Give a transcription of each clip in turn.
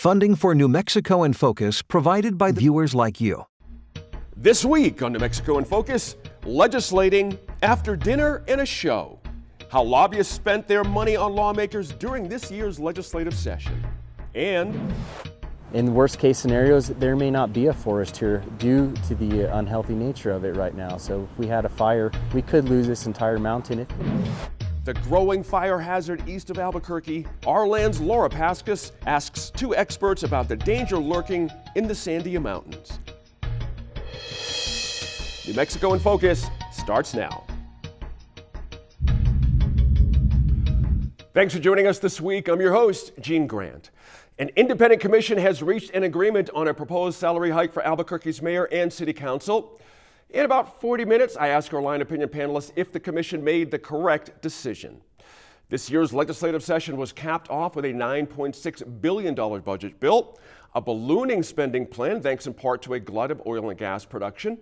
Funding for New Mexico in Focus provided by viewers like you. This week on New Mexico in Focus, legislating after dinner and a show. How lobbyists spent their money on lawmakers during this year's legislative session. And in worst case scenarios, there may not be a forest here due to the unhealthy nature of it right now. So if we had a fire, we could lose this entire mountain. The growing fire hazard east of Albuquerque, our land's Laura Paskus asks two experts about the danger lurking in the Sandia Mountains. New Mexico in Focus starts now. Thanks for joining us this week. I'm your host, Gene Grant. An independent commission has reached an agreement on a proposed salary hike for Albuquerque's mayor and city council. In about 40 minutes, I ask our line opinion panelists if the commission made the correct decision. This year's legislative session was capped off with a $9.6 billion budget bill, a ballooning spending plan thanks in part to a glut of oil and gas production.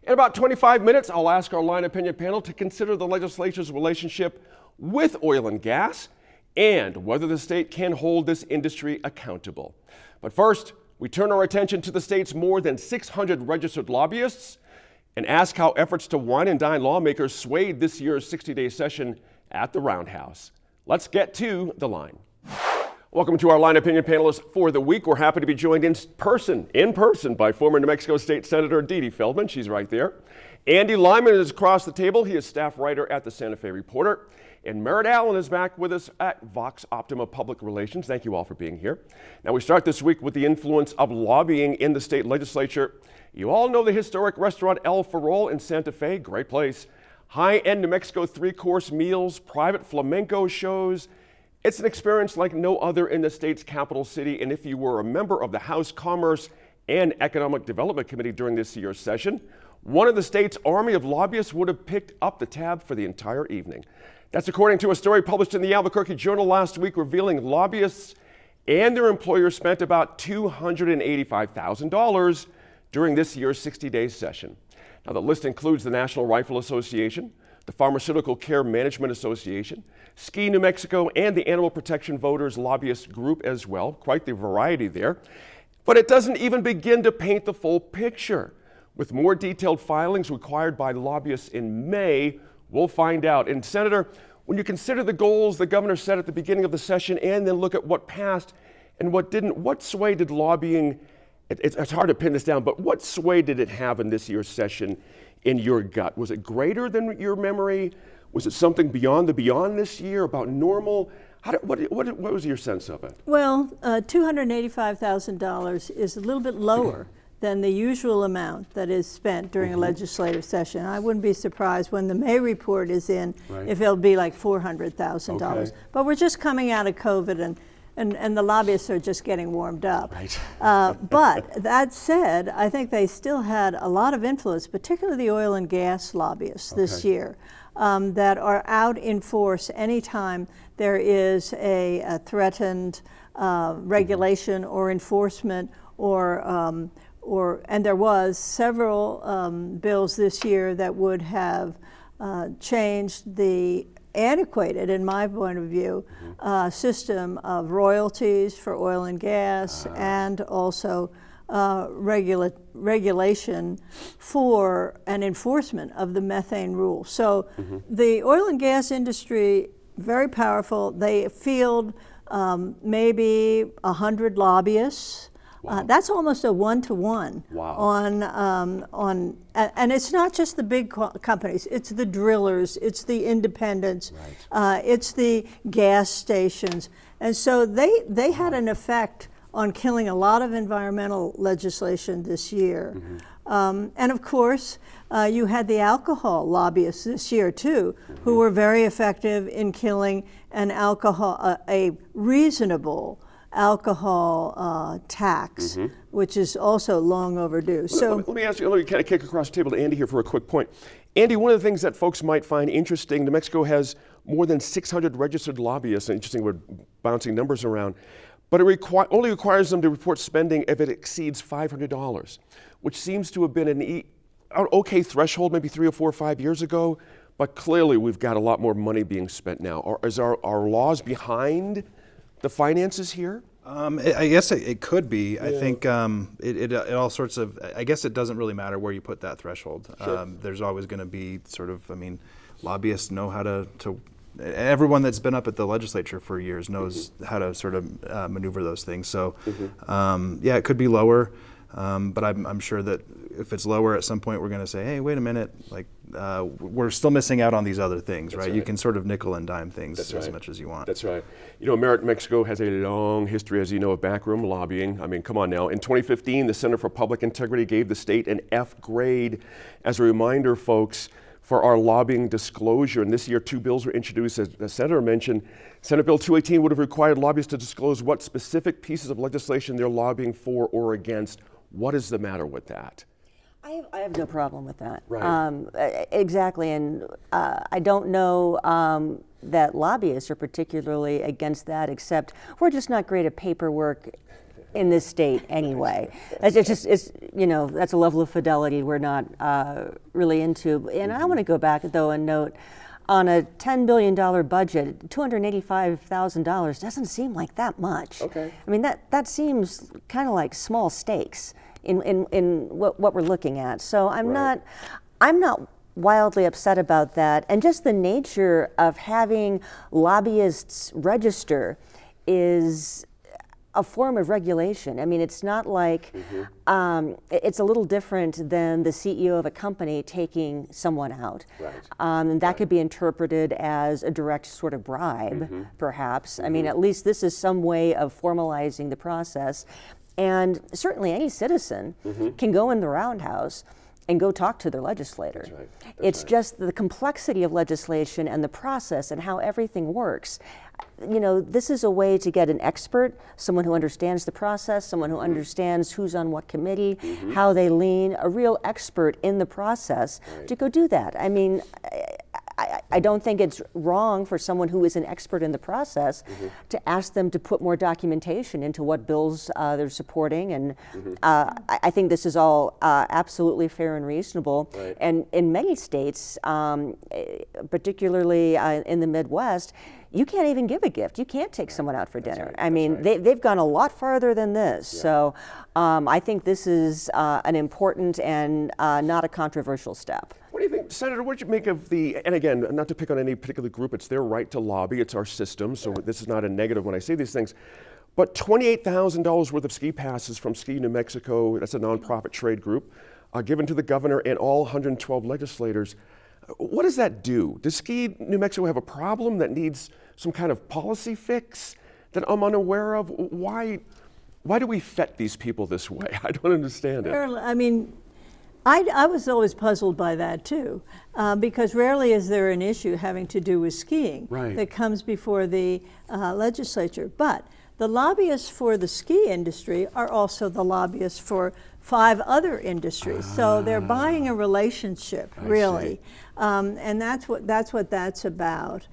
In about 25 minutes, I'll ask our line opinion panel to consider the legislature's relationship with oil and gas and whether the state can hold this industry accountable. But first, we turn our attention to the state's more than 600 registered lobbyists and ask how efforts to wine and dine lawmakers swayed this year's 60-day session at the Roundhouse. Let's get to the line. Welcome to our line opinion panelists for the week. We're happy to be joined in person by former New Mexico State Senator Dee Dee Feldman. She's right there. Andy Lyman is across the table. He is staff writer at the Santa Fe Reporter. And Merritt Allen is back with us at Vox Optima Public Relations. Thank you all for being here. Now we start this week with the influence of lobbying in the state legislature. You all know the historic restaurant El Farol in Santa Fe, great place. High-end New Mexico three-course meals, private flamenco shows. It's an experience like no other in the state's capital city. And if you were a member of the House Commerce and Economic Development Committee during this year's session, one of the state's army of lobbyists would have picked up the tab for the entire evening. That's according to a story published in the Albuquerque Journal last week revealing lobbyists and their employers spent about $285,000 during this year's 60-day session. Now, the list includes the National Rifle Association, the Pharmaceutical Care Management Association, Ski New Mexico, and the Animal Protection Voters Lobbyist Group as well. Quite the variety there. But it doesn't even begin to paint the full picture. With more detailed filings required by lobbyists in May, we'll find out. And Senator, when you consider the goals the governor set at the beginning of the session and then look at what passed and what didn't, what sway did lobbying, it's hard to pin this down, but what sway did it have in this year's session in your gut? Was it greater than your memory? Was it something beyond this year, about normal? What was your sense of it? Well, $285,000 is a little bit lower than the usual amount that is spent during a legislative session. I wouldn't be surprised when the May report is in if it'll be like $400,000. Okay. But we're just coming out of COVID and the lobbyists are just getting warmed up. Right. But that said, I think they still had a lot of influence, particularly the oil and gas lobbyists this year, that are out in force anytime there is a threatened regulation or enforcement and there was several bills this year that would have changed the antiquated, in my point of view, system of royalties for oil and gas and also regulation for an enforcement of the methane rule. So the oil and gas industry, very powerful. They field maybe 100 lobbyists. Wow. That's almost a one-to-one on and it's not just the big companies, it's the drillers, it's the independents, it's the gas stations. And so they had an effect on killing a lot of environmental legislation this year. And of course, you had the alcohol lobbyists this year too, who were very effective in killing a reasonable alcohol tax, which is also long overdue. So let me ask you, let me kind of kick across the table to Andy here for a quick point. Andy, one of the things that folks might find interesting, New Mexico has more than 600 registered lobbyists. Interesting, we're bouncing numbers around. But it only requires them to report spending if it exceeds $500, which seems to have been an okay threshold maybe 3 or 4 or 5 years ago. But clearly we've got a lot more money being spent now. Are our laws behind the finances here? I guess it could be. I think it all sorts of. I guess it doesn't really matter where you put that threshold. Sure. There's always going to be sort of. I mean, lobbyists know how to. Everyone that's been up at the legislature for years knows how to sort of maneuver those things. So, yeah, it could be lower, but I'm sure that if it's lower at some point, we're going to say, hey, wait a minute, like we're still missing out on these other things, right? You can sort of nickel and dime things as much as you want. That's right. You know, Merit Mexico has a long history, as you know, of backroom lobbying. I mean, come on now. In 2015, the Center for Public Integrity gave the state an F grade. As a reminder, folks, for our lobbying disclosure. And this year, 2 bills were introduced, as the Senator mentioned. Senate Bill 218 would have required lobbyists to disclose what specific pieces of legislation they're lobbying for or against. What is the matter with that? I have no problem with that. Right. Exactly, and I don't know that lobbyists are particularly against that, except we're just not great at paperwork in this state anyway. It's you know, that's a level of fidelity we're not really into. And I want to go back though and note, on a $10 billion budget, $285,000 doesn't seem like that much. Okay. I mean, that seems kind of like small stakes in what we're looking at. So I'm not wildly upset about that. And just the nature of having lobbyists register is a form of regulation. I mean, it's not like, it's a little different than the CEO of a company taking someone out. Right. And that could be interpreted as a direct sort of bribe, perhaps. I mean, at least this is some way of formalizing the process. And certainly any citizen can go in the roundhouse and go talk to their legislator. That's right. It's just the complexity of legislation and the process and how everything works. You know, this is a way to get an expert, someone who understands the process, someone who understands who's on what committee, how they lean, a real expert in the process to go do that. I mean, I don't think it's wrong for someone who is an expert in the process to ask them to put more documentation into what bills they're supporting. And I think this is all absolutely fair and reasonable. Right. And in many states, particularly in the Midwest, you can't even give a gift. You can't take someone out for dinner. I mean, they've gone a lot farther than this. So I think this is an important and not a controversial step. What do you think, Senator, what did you make of the, and again, not to pick on any particular group, it's their right to lobby, it's our system, so this is not a negative when I say these things, but $28,000 worth of ski passes from Ski New Mexico, that's a nonprofit trade group, given to the governor and all 112 legislators. What does that do? Does Ski New Mexico have a problem that needs some kind of policy fix that I'm unaware of? Why do we fet these people this way? I don't understand it. I mean, I was always puzzled by that too, because rarely is there an issue having to do with skiing that comes before the legislature. But the lobbyists for the ski industry are also the lobbyists for 5 other industries. So they're buying a relationship, really. And that's what that's about.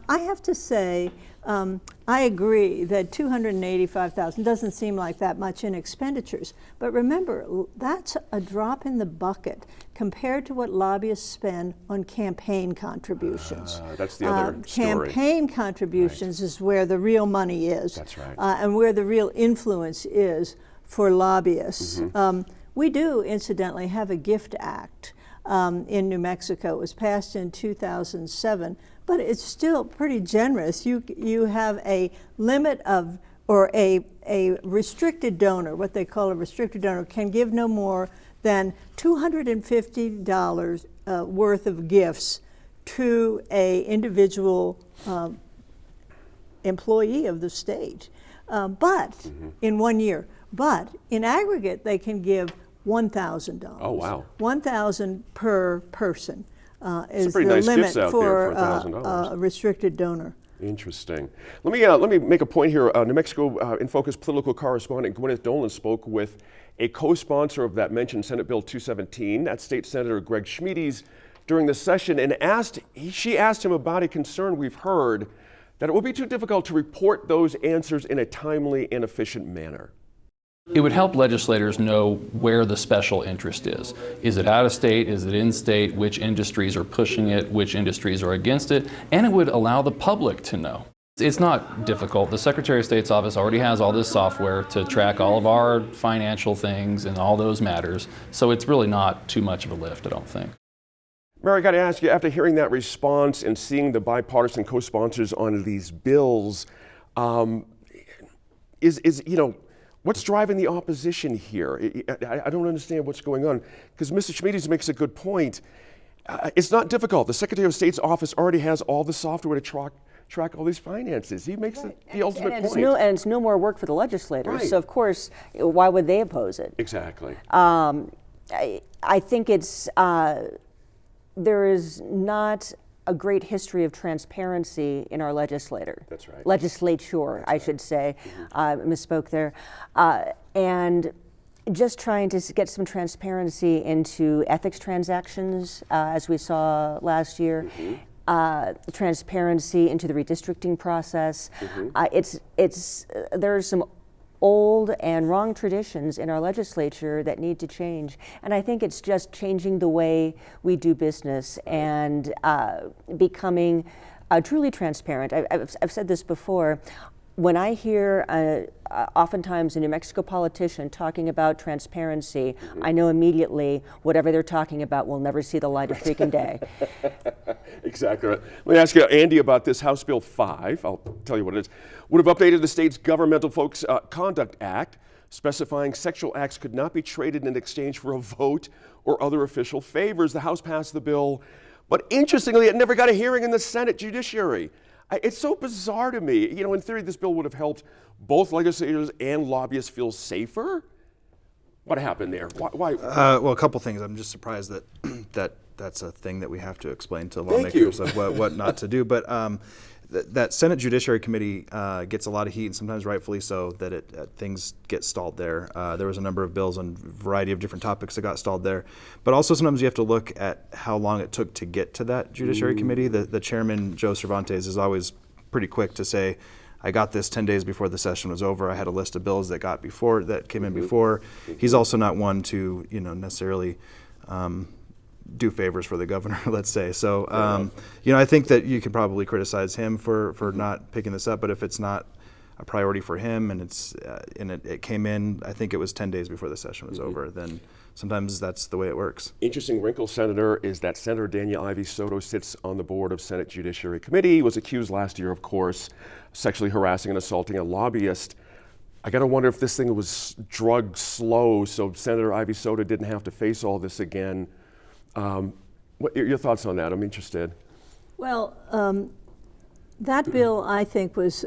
I have to say, I agree that $285,000 doesn't seem like that much in expenditures. But remember, that's a drop in the bucket compared to what lobbyists spend on campaign contributions. That's the other story. Campaign contributions is where the real money is. That's right. And where the real influence is for lobbyists. We do, incidentally, have a GIFT Act in New Mexico. It was passed in 2007, but it's still pretty generous. You have a limit of, or a restricted donor, what they call a restricted donor, can give no more than $250 worth of gifts to a individual employee of the state, but in 1 year. But in aggregate, they can give $1,000. Oh, wow. $1,000 per person is the nice limit gifts out for there for $1,000. a restricted donor. Interesting. Let me make a point here. New Mexico In Focus political correspondent Gwyneth Dolan spoke with a co-sponsor of that mentioned Senate Bill 217, that's State Senator Greg Schmedes, during the session, and she asked him about a concern we've heard that it will be too difficult to report those answers in a timely and efficient manner. It would help legislators know where the special interest is. Is it out of state? Is it in state? Which industries are pushing it? Which industries are against it? And it would allow the public to know. It's not difficult. The Secretary of State's office already has all this software to track all of our financial things and all those matters, so it's really not too much of a lift, I don't think. Mary, I got to ask you, after hearing that response and seeing the bipartisan co-sponsors on these bills, what's driving the opposition here? I don't understand what's going on, because Mr. Schmides makes a good point. It's not difficult. The Secretary of State's office already has all the software to track all these finances. He makes the ultimate point. And it's no more work for the legislators. Right. So of course, why would they oppose it? Exactly. I think it's there is not a great history of transparency in our legislature. That's right. Legislature, I should say. Misspoke there. And just trying to get some transparency into ethics transactions, as we saw last year. Transparency into the redistricting process. There's some old and wrong traditions in our legislature that need to change. And I think it's just changing the way we do business and becoming truly transparent. I've said this before. When I hear oftentimes a New Mexico politician talking about transparency, I know immediately whatever they're talking about will never see the light of freaking day. Exactly right. Let me ask you, Andy, about this House Bill 5. I'll tell you what it is. Would have updated the state's Governmental Folks Conduct Act, specifying sexual acts could not be traded in exchange for a vote or other official favors. The House passed the bill, but interestingly, it never got a hearing in the Senate Judiciary. It's so bizarre to me. You know, in theory, this bill would have helped both legislators and lobbyists feel safer. What happened there? Why? Well, a couple things. I'm just surprised that that's a thing that we have to explain to lawmakers of what not to do. But that Senate Judiciary Committee gets a lot of heat, and sometimes rightfully so, that things get stalled there. There was a number of bills on a variety of different topics that got stalled there. But also sometimes you have to look at how long it took to get to that Judiciary Committee. The chairman, Joe Cervantes, is always pretty quick to say, I got this 10 days before the session was over. I had a list of bills that came in before. He's also not one to necessarily do favors for the governor, let's say. So, I think that you could probably criticize him for not picking this up, but if it's not a priority for him and it came in, I think it was 10 days before the session was over, then sometimes that's the way it works. Interesting wrinkle, Senator, is that Senator Daniel Ivey Soto sits on the board of Senate Judiciary Committee. He was accused last year, of course, sexually harassing and assaulting a lobbyist. I got to wonder if this thing was drugged slow so Senator Ivey Soto didn't have to face all this again. What your thoughts on that? I'm interested. Well, that bill, I think, was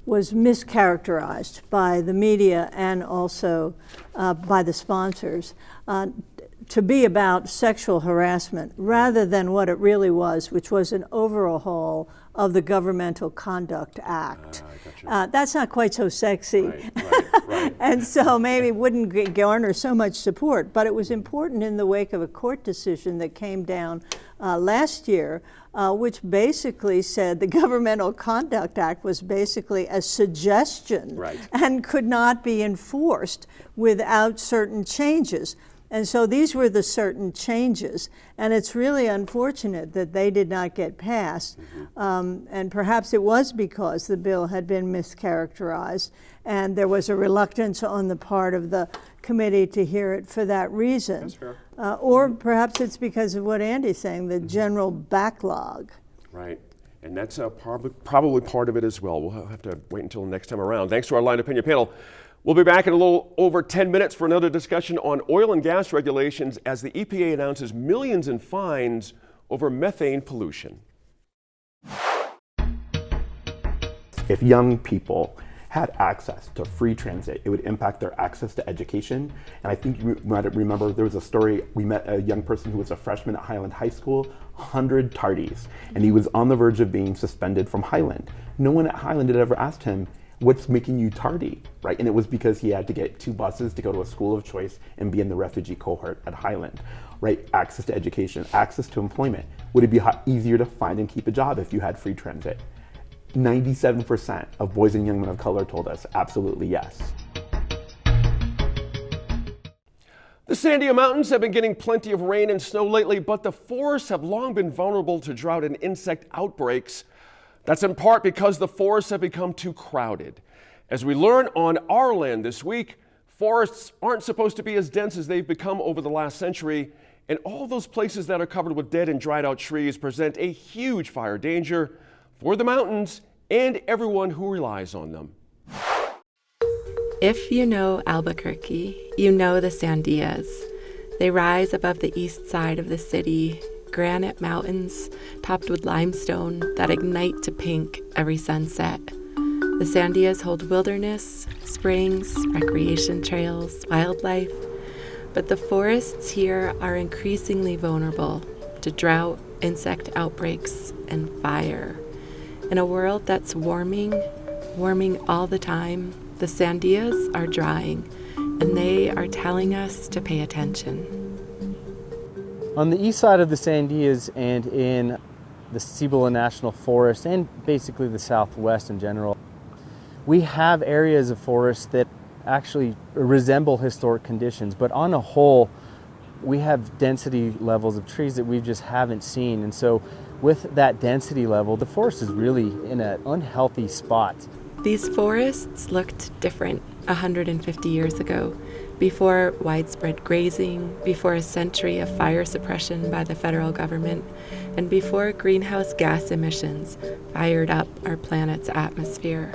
mischaracterized by the media and also by the sponsors to be about sexual harassment rather than what it really was, which was an overhaul of the Governmental Conduct Act. That's not quite so sexy. Right. And so maybe it wouldn't garner so much support, but it was important in the wake of a court decision that came down last year, which basically said the Governmental Conduct Act was basically a suggestion and could not be enforced without certain changes. And so these were the certain changes, and it's really unfortunate that they did not get passed. And perhaps it was because the bill had been mischaracterized, and there was a reluctance on the part of the committee to hear it for that reason. That's fair. Or perhaps it's because of what Andy's saying, the general backlog. Right. And that's probably part of it as well. We'll have to wait until the next time around. Thanks to our Line Opinion panel. We'll be back in a little over 10 minutes for another discussion on oil and gas regulations as the EPA announces millions in fines over methane pollution. If young people had access to free transit, it would impact their access to education. And I think you might remember there was a story, we met a young person who was a freshman at Highland High School, 100 tardies, and he was on the verge of being suspended from Highland. No one at Highland had ever asked him, what's making you tardy, right? And it was because he had to get 2 buses to go to a school of choice and be in the refugee cohort at Highland, right? Access to education, access to employment. Would it be easier to find and keep a job if you had free transit? 97% of boys and young men of color told us absolutely yes. The Sandia Mountains have been getting plenty of rain and snow lately, but the forests have long been vulnerable to drought and insect outbreaks. That's in part because the forests have become too crowded. As we learn on our land this week, forests aren't supposed to be as dense as they've become over the last century, and all those places that are covered with dead and dried out trees present a huge fire danger for the mountains and everyone who relies on them. If you know Albuquerque, you know the Sandias. They rise above the east side of the city, granite mountains topped with limestone that ignite to pink every sunset. The Sandias hold wilderness, springs, recreation trails, wildlife, but the forests here are increasingly vulnerable to drought, insect outbreaks, and fire. In a world that's warming all the time, the Sandias are drying, and they are telling us to pay attention. On the east side of the Sandias and in the Cibola National Forest and basically the Southwest in general, we have areas of forest that actually resemble historic conditions, but on a whole, we have density levels of trees that we just haven't seen. And so with that density level, the forest is really in an unhealthy spot. These forests looked different 150 years ago, before widespread grazing, before a century of fire suppression by the federal government, and before greenhouse gas emissions fired up our planet's atmosphere.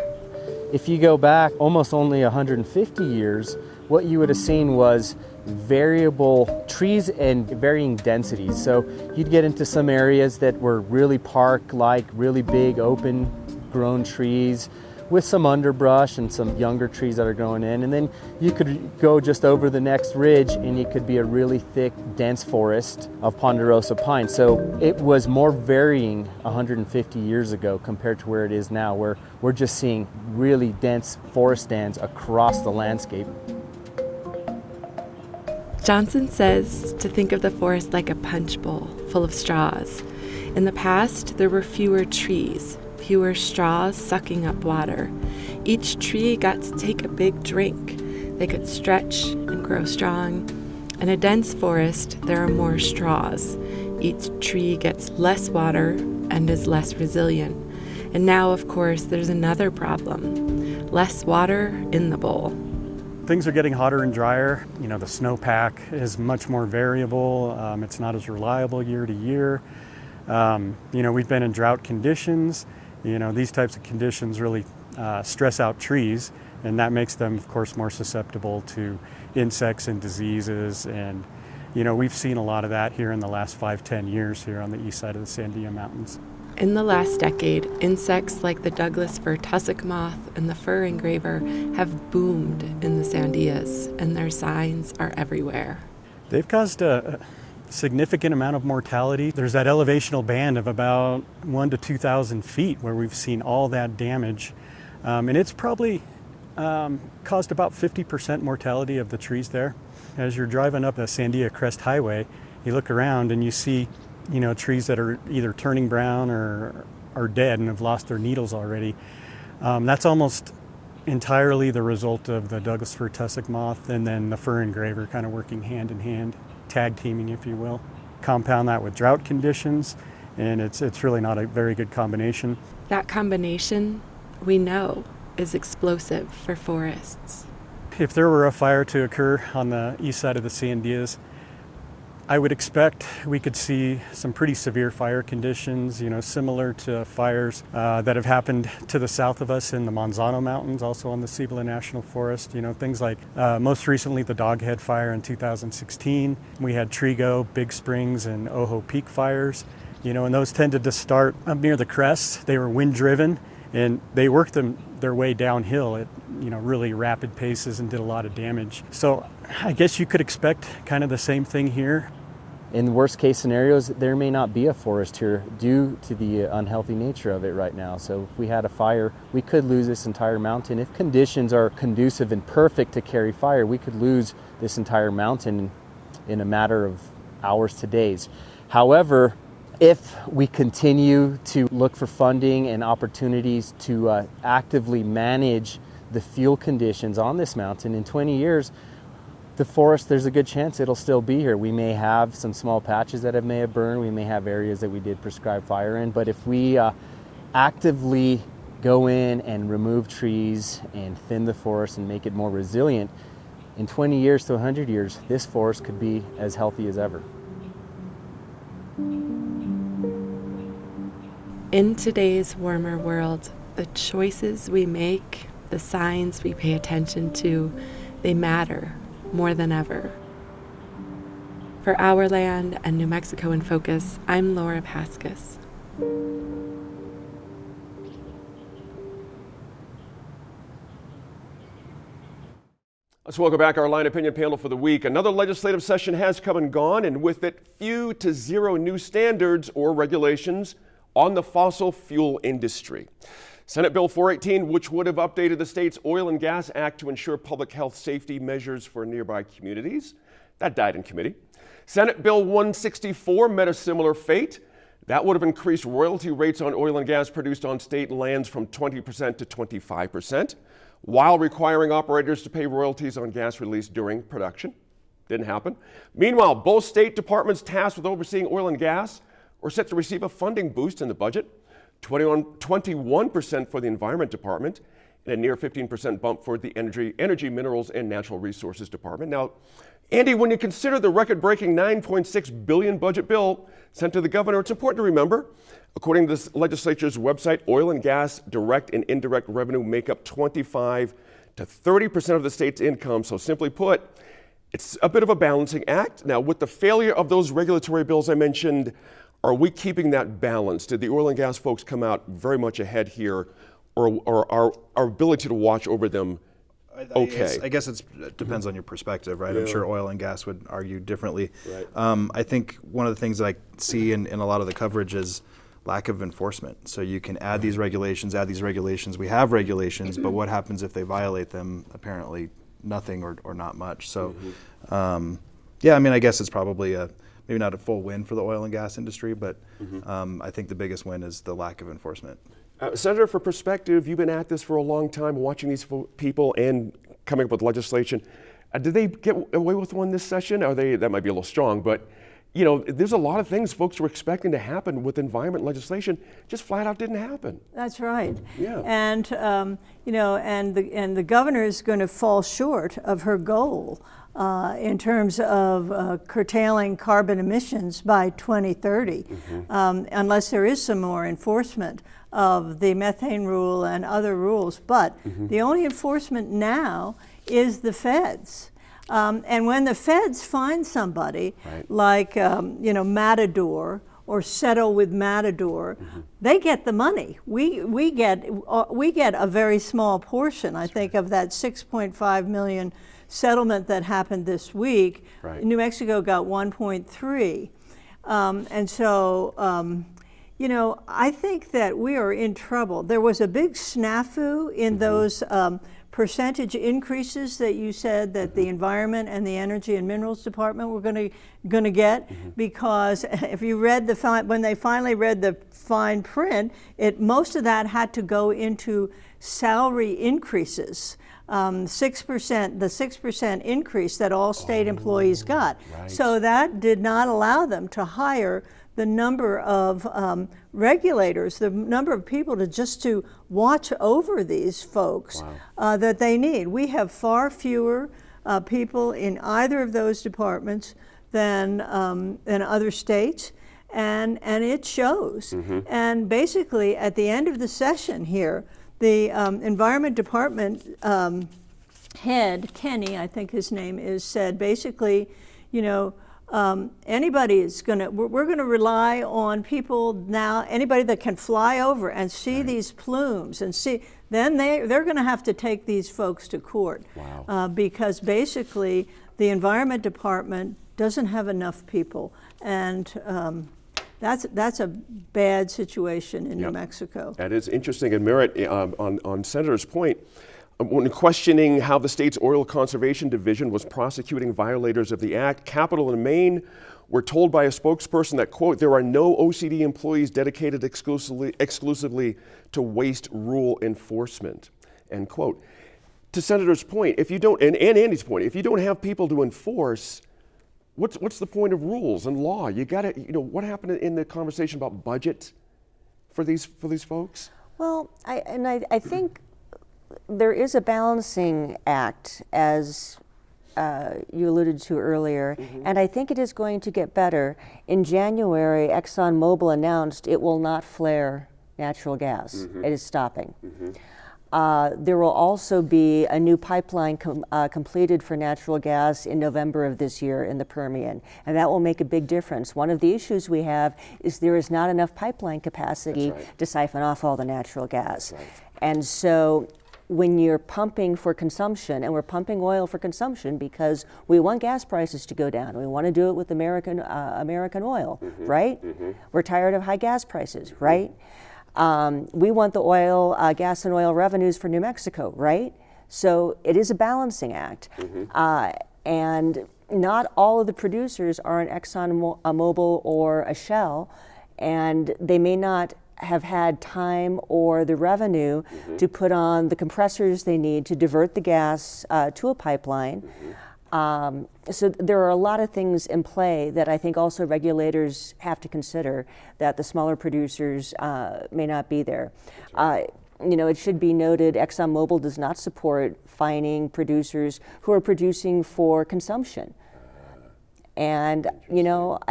If you go back almost only 150 years, what you would have seen was variable trees and varying densities. So you'd get into some areas that were really park-like, really big, open-grown trees, with some underbrush and some younger trees that are growing in. And then you could go just over the next ridge and it could be a really thick, dense forest of ponderosa pine. So it was more varying 150 years ago compared to where it is now, where we're just seeing really dense forest stands across the landscape. Johnson says to think of the forest like a punch bowl full of straws. In the past, there were fewer trees, fewer straws sucking up water. Each tree got to take a big drink. They could stretch and grow strong. In a dense forest, there are more straws. Each tree gets less water and is less resilient. And now, of course, there's another problem. Less water in the bowl. Things are getting hotter and drier. You know, the snowpack is much more variable. It's not as reliable year to year. We've been in drought conditions. These types of conditions really stress out trees, and that makes them, of course, more susceptible to insects and diseases. And, we've seen a lot of that here in the last 5-10 years here on the east side of the Sandia Mountains. In the last decade, insects like the Douglas fir tussock moth and the fir engraver have boomed in the Sandias, and their signs are everywhere. They've caused a significant amount of mortality. There's that elevational band of about 1,000 to 2,000 feet where we've seen all that damage. And it's probably caused about 50% mortality of the trees there. As you're driving up the Sandia Crest Highway, you look around and you see trees that are either turning brown or are dead and have lost their needles already. That's almost entirely the result of the Douglas fir tussock moth and then the fir engraver kind of working hand in hand, tag teaming, if you will. Compound that with drought conditions, and it's really not a very good combination. That combination, we know, is explosive for forests. If there were a fire to occur on the east side of the Sandias, I would expect we could see some pretty severe fire conditions, similar to fires that have happened to the south of us in the Manzano Mountains, also on the Cibola National Forest. Things like most recently the Doghead Fire in 2016. We had Trigo, Big Springs, and Ojo Peak fires. And those tended to start up near the crests. They were wind-driven, and they worked their way downhill at really rapid paces and did a lot of damage. So I guess you could expect kind of the same thing here. In worst case scenarios, there may not be a forest here due to the unhealthy nature of it right now. So if we had a fire, we could lose this entire mountain. If conditions are conducive and perfect to carry fire, we could lose this entire mountain in a matter of hours to days. However, if we continue to look for funding and opportunities to actively manage the fuel conditions on this mountain, in 20 years, the forest, there's a good chance it'll still be here. We may have some small patches that may have burned. We may have areas that we did prescribe fire in. But if we actively go in and remove trees and thin the forest and make it more resilient, in 20 years to 100 years, this forest could be as healthy as ever. In today's warmer world, the choices we make, the signs we pay attention to, they matter more than ever. For Our Land and New Mexico in Focus, I'm Laura Paskus. Let's welcome back our Line Opinion panel for the week. Another legislative session has come and gone, and with it, few to zero new standards or regulations on the fossil fuel industry. Senate Bill 418, which would have updated the state's Oil and Gas Act to ensure public health safety measures for nearby communities, that died in committee. Senate Bill 164 met a similar fate. That would have increased royalty rates on oil and gas produced on state lands from 20% to 25%, while requiring operators to pay royalties on gas released during production. Didn't happen. Meanwhile, both state departments tasked with overseeing oil and gas are set to receive a funding boost in the budget, 21% for the Environment Department, and a near 15% bump for the Energy, Minerals, and Natural Resources Department. Now, Andy, when you consider the record-breaking $9.6 billion budget bill sent to the governor, it's important to remember, according to the legislature's website, oil and gas direct and indirect revenue make up 25 to 30% of the state's income. So simply put, it's a bit of a balancing act. Now, with the failure of those regulatory bills I mentioned, are we keeping that balance? Did the oil and gas folks come out very much ahead here, or our ability to watch over them okay? I guess it depends on your perspective, right? Yeah. I'm sure oil and gas would argue differently. Right. I think one of the things that I see in a lot of the coverage is lack of enforcement. So you can add these regulations. We have regulations, but what happens if they violate them? Apparently nothing or not much. So, yeah, I mean, I guess it's probably maybe not a full win for the oil and gas industry, but I think the biggest win is the lack of enforcement. Senator, for perspective, you've been at this for a long time, watching these people and coming up with legislation. Did they get away with one this session? That might be a little strong, but you know, there's a lot of things folks were expecting to happen with environment legislation, just flat out didn't happen. That's right. Yeah. And you know, and the governor is going to fall short of her goal in terms of curtailing carbon emissions by 2030, unless there is some more enforcement of the methane rule and other rules. But the only enforcement now is the feds. And when the feds find somebody like you know, Matador or settle with Matador, they get the money. We get a very small portion, I think, of that 6.5 million settlement that happened this week. New Mexico got 1.3, and so you know, I think that we are in trouble. There was a big snafu in those percentage increases that you said that the Environment and the Energy and Minerals Department were going to get, because if you read when they finally read the fine print, most of that had to go into salary increases. 6%, the 6% increase that all state employees got. So that did not allow them to hire the number of regulators, the number of people to watch over these folks that they need. We have far fewer people in either of those departments than other states, and it shows. And basically, at the end of the session here, the Environment Department head, Kenny, I think his name is, said basically, you know, anybody is we're going to rely on people now, anybody that can fly over and see these plumes and see, then they're going to have to take these folks to court. Because basically the Environment Department doesn't have enough people, and that's a bad situation in New Mexico. That is interesting. And Merritt, on Senator's point, when questioning how the state's Oil Conservation Division was prosecuting violators of the act, Capitol and Maine were told by a spokesperson that, quote, there are no OCD employees dedicated exclusively to waste rule enforcement, end quote. To Senator's point, if you don't, and Andy's point, if you don't have people to enforce, what's the point of rules and law? You got to, you know, what happened in the conversation about budget? for these folks? Well, I think there is a balancing act, as you alluded to earlier, and I think it is going to get better. In January, ExxonMobil announced it will not flare natural gas. It is stopping. There will also be a new pipeline completed for natural gas in November of this year in the Permian, and that will make a big difference. One of the issues we have is there is not enough pipeline capacity to siphon off all the natural gas. And so when you're pumping for consumption, and we're pumping oil for consumption because we want gas prices to go down. We want to do it with American oil, right? We're tired of high gas prices, right? We want the oil, gas and oil revenues for New Mexico, right? So it is a balancing act. And not all of the producers are an ExxonMobil or a Shell, and they may not have had time or the revenue to put on the compressors they need to divert the gas to a pipeline. So there are a lot of things in play that I think also regulators have to consider, that the smaller producers may not be there. It should be noted, ExxonMobil does not support fining producers who are producing for consumption. And,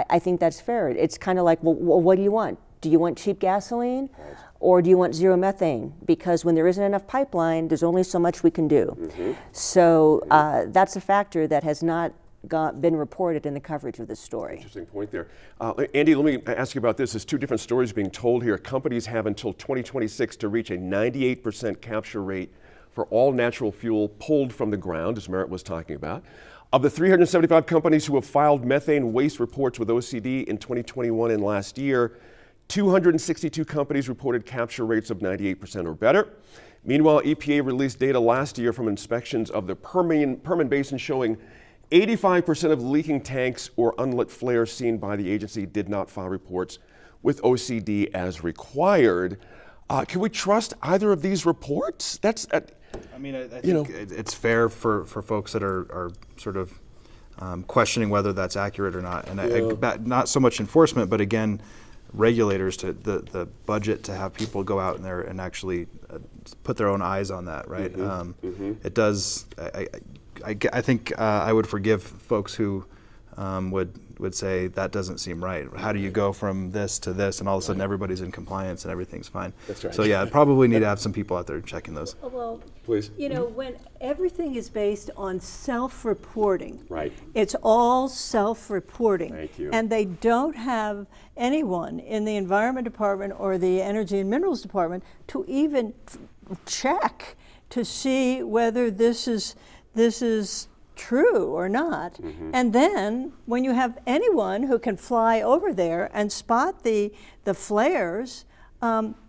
I think that's fair. It's kind of like, well, what do you want? Do you want cheap gasoline, or do you want zero methane? Because when there isn't enough pipeline, there's only so much we can do. So that's a factor that has not been reported in the coverage of this story. Interesting point there. Andy, let me ask you about this. There's two different stories being told here. Companies have until 2026 to reach a 98% capture rate for all natural fuel pulled from the ground, as Merritt was talking about. Of the 375 companies who have filed methane waste reports with OCD in 2021 and last year, 262 companies reported capture rates of 98% or better. Meanwhile, EPA released data last year from inspections of the Permian Basin showing 85% of leaking tanks or unlit flares seen by the agency did not file reports with OCD as required. Can we trust either of these reports? I think it's fair for folks that are sort of questioning whether that's accurate or not. And not so much enforcement, but again, regulators, to the budget to have people go out in there and actually put their own eyes on that, right? It does. I think I would forgive folks who would say that doesn't seem right. How do you go from this to this, and all of a sudden everybody's in compliance and everything's fine? That's right. So yeah, probably need to have some people out there checking those. Well, please. When everything is based on self-reporting, right? It's all self-reporting. Thank you. And they don't have anyone in the Environment Department or the Energy and Minerals Department to even check to see whether this is true or not. And then when you have anyone who can fly over there and spot the flares,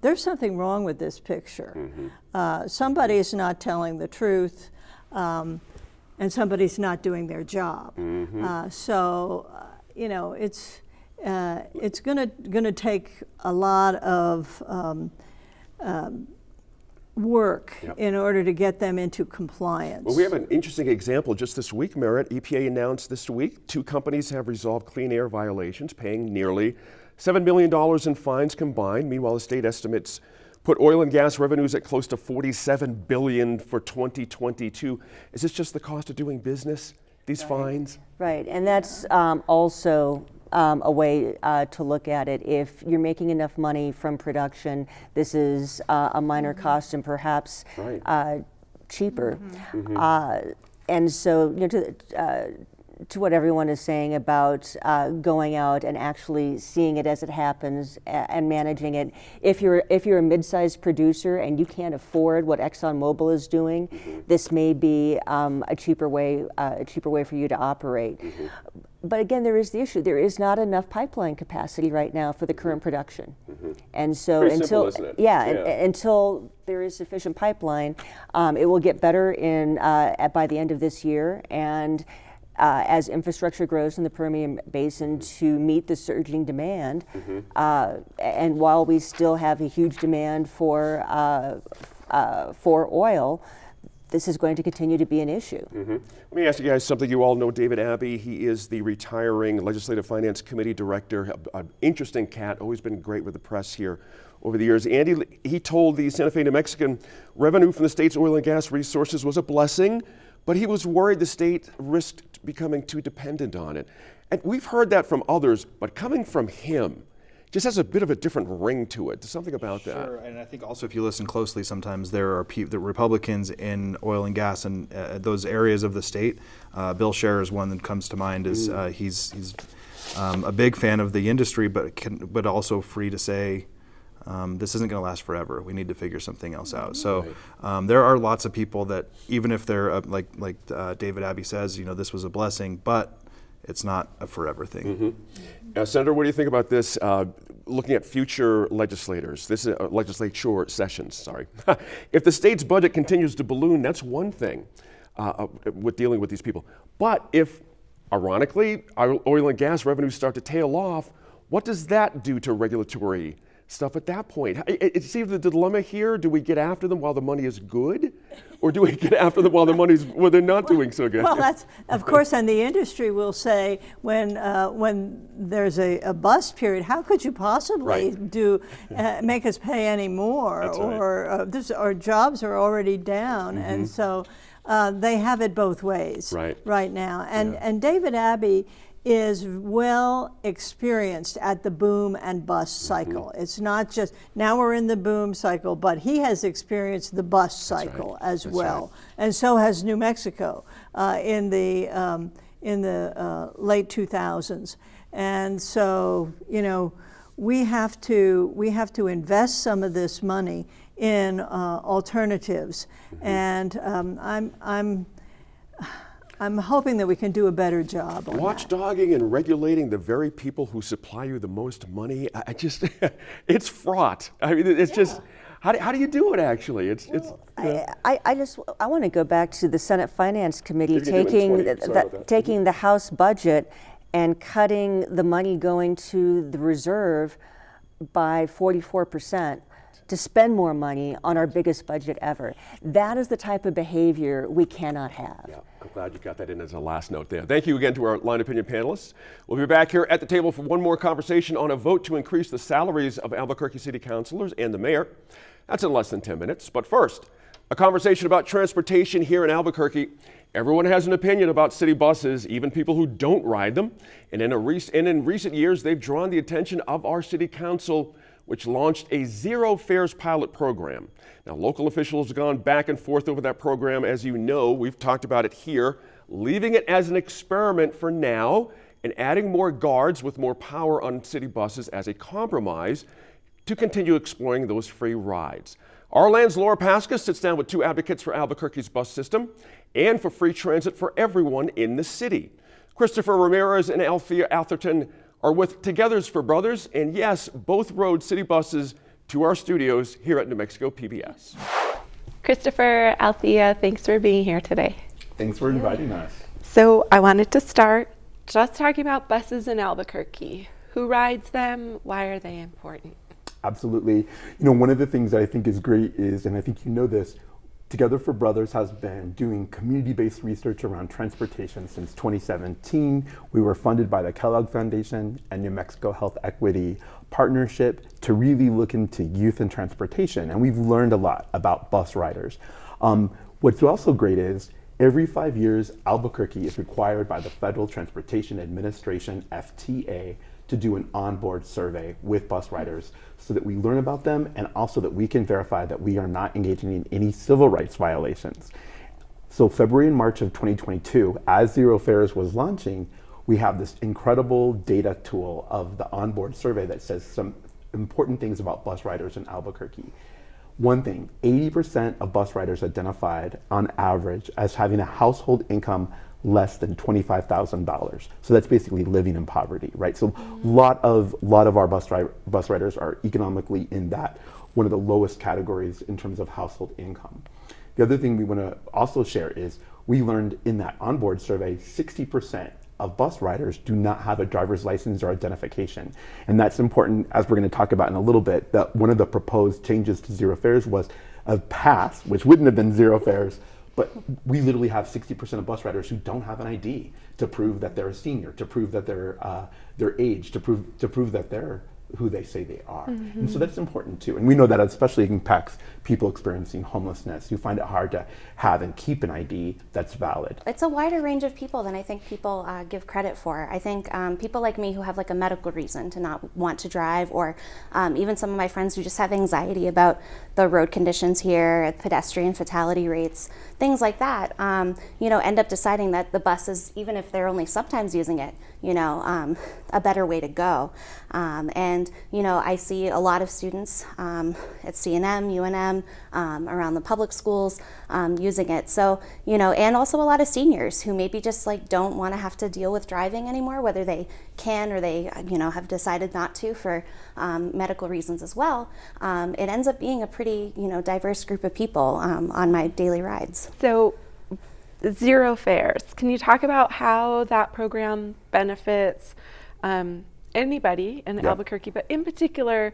there's something wrong with this picture. Somebody is not telling the truth, and somebody's not doing their job. It's gonna take a lot of work in order to get them into compliance. Well, we have an interesting example just this week, Merritt. EPA announced this week 2 companies have resolved clean air violations, paying nearly $7 million in fines combined. Meanwhile, the state estimates put oil and gas revenues at close to $47 billion for 2022. Is this just the cost of doing business, these fines? Right, and that's also a way to look at it. If you're making enough money from production, this is a minor cost and perhaps cheaper. And so, to what everyone is saying about going out and actually seeing it as it happens and managing it. If you're a mid-sized producer and you can't afford what ExxonMobil is doing, this may be a cheaper way for you to operate. But again, there is the issue. There is not enough pipeline capacity right now for the current production, and so until until there is sufficient pipeline, it will get better by the end of this year. And as infrastructure grows in the Permian Basin to meet the surging demand, and while we still have a huge demand for oil, this is going to continue to be an issue. Let me ask you guys something. You all know David Abbey. He is the retiring Legislative Finance Committee Director. An interesting cat, always been great with the press here over the years. Andy, he told the Santa Fe New Mexican revenue from the state's oil and gas resources was a blessing, but he was worried the state risked becoming too dependent on it. And we've heard that from others, but coming from him just has a bit of a different ring to it. There's something about that. Sure, and I think also if you listen closely, sometimes there are the Republicans in oil and gas and those areas of the state. Bill Scher is one that comes to mind. Is he's a big fan of the industry, but also free to say, this isn't going to last forever. We need to figure something else out. So there are lots of people that, even if they're like David Abbey says, this was a blessing, but it's not a forever thing. Senator, what do you think about this? Looking at future legislators, this is legislature sessions. Sorry, if the state's budget continues to balloon, that's one thing with dealing with these people. But if, ironically, our oil and gas revenues start to tail off, what does that do to regulatory stuff at that point? It seems the dilemma here: do we get after them while the money is good, or do we get after them while they're not doing so good? Well, that's of course, and the industry will say when there's a bust period, how could you possibly make us pay any more, or jobs are already down, and so they have it both ways right now. And David Abbey is well experienced at the boom and bust cycle. It's not just, now we're in the boom cycle, but he has experienced the bust cycle as well. And so has New Mexico in the late 2000s. And so, we have to invest some of this money in alternatives. And I'm hoping that we can do a better job on Watchdogging and regulating the very people who supply you the most money, it's fraught. I mean, it's just, how do you do it actually? I want to go back to the Senate Finance Committee taking the House budget and cutting the money going to the reserve by 44%. To spend more money on our biggest budget ever. That is the type of behavior we cannot have. Yeah, I'm glad you got that in as a last note there. Thank you again to our line opinion panelists. We'll be back here at the table for one more conversation on a vote to increase the salaries of Albuquerque City Councilors and the mayor. That's in less than 10 minutes. But first, a conversation about transportation here in Albuquerque. Everyone has an opinion about city buses, even people who don't ride them. And in recent years, they've drawn the attention of our city council, which launched a zero fares pilot program. Now, local officials have gone back and forth over that program. As you know, we've talked about it here, leaving it as an experiment for now and adding more guards with more power on city buses as a compromise to continue exploring those free rides. Our-Land's Laura Pascas sits down with two advocates for Albuquerque's bus system and for free transit for everyone in the city. Christopher Ramirez and Althea Atherton are with Togethers for Brothers, and yes, both rode city buses to our studios here at New Mexico PBS. Christopher, Althea, thanks for being here today. Thanks for inviting us. So I wanted to start just talking about buses in Albuquerque. Who rides them? Why are they important? Absolutely. One of the things that I think is great is, and I think you know this, Together for Brothers has been doing community-based research around transportation since 2017. We were funded by the Kellogg Foundation and New Mexico Health Equity Partnership to really look into youth and transportation, and we've learned a lot about bus riders. What's also great is every 5 years, Albuquerque is required by the Federal Transportation Administration, FTA, to do an onboard survey with bus riders so that we learn about them and also that we can verify that we are not engaging in any civil rights violations. So February and March of 2022, as Zero Fares was launching, we have this incredible data tool of the onboard survey that says some important things about bus riders in Albuquerque. One thing, 80% of bus riders identified on average as having a household income less than $25,000. So that's basically living in poverty, right? So a lot of our bus riders are economically in that one of the lowest categories in terms of household income. The other thing we want to also share is we learned in that onboard survey, 60% of bus riders do not have a driver's license or identification. And that's important, as we're going to talk about in a little bit, that one of the proposed changes to Zero Fares was a pass, which wouldn't have been Zero Fares, but we literally have 60% of bus riders who don't have an ID to prove that they're a senior, to prove that they're their age, to prove that they're who they say they are. And so that's important too. And we know that especially impacts people experiencing homelessness who find it hard to have and keep an ID that's valid. It's a wider range of people than I think people give credit for. I think people like me who have like a medical reason to not want to drive, or even some of my friends who just have anxiety about the road conditions here, pedestrian fatality rates, things like that, end up deciding that the bus is, even if they're only sometimes using it, a better way to go. And I see a lot of students at CNM, UNM, around the public schools using it. So, and also a lot of seniors who maybe just like don't want to have to deal with driving anymore, whether they can or they, have decided not to for medical reasons as well. It ends up being a pretty, diverse group of people on my daily rides. So, Zero Fares. Can you talk about how that program benefits anybody in Albuquerque, but in particular,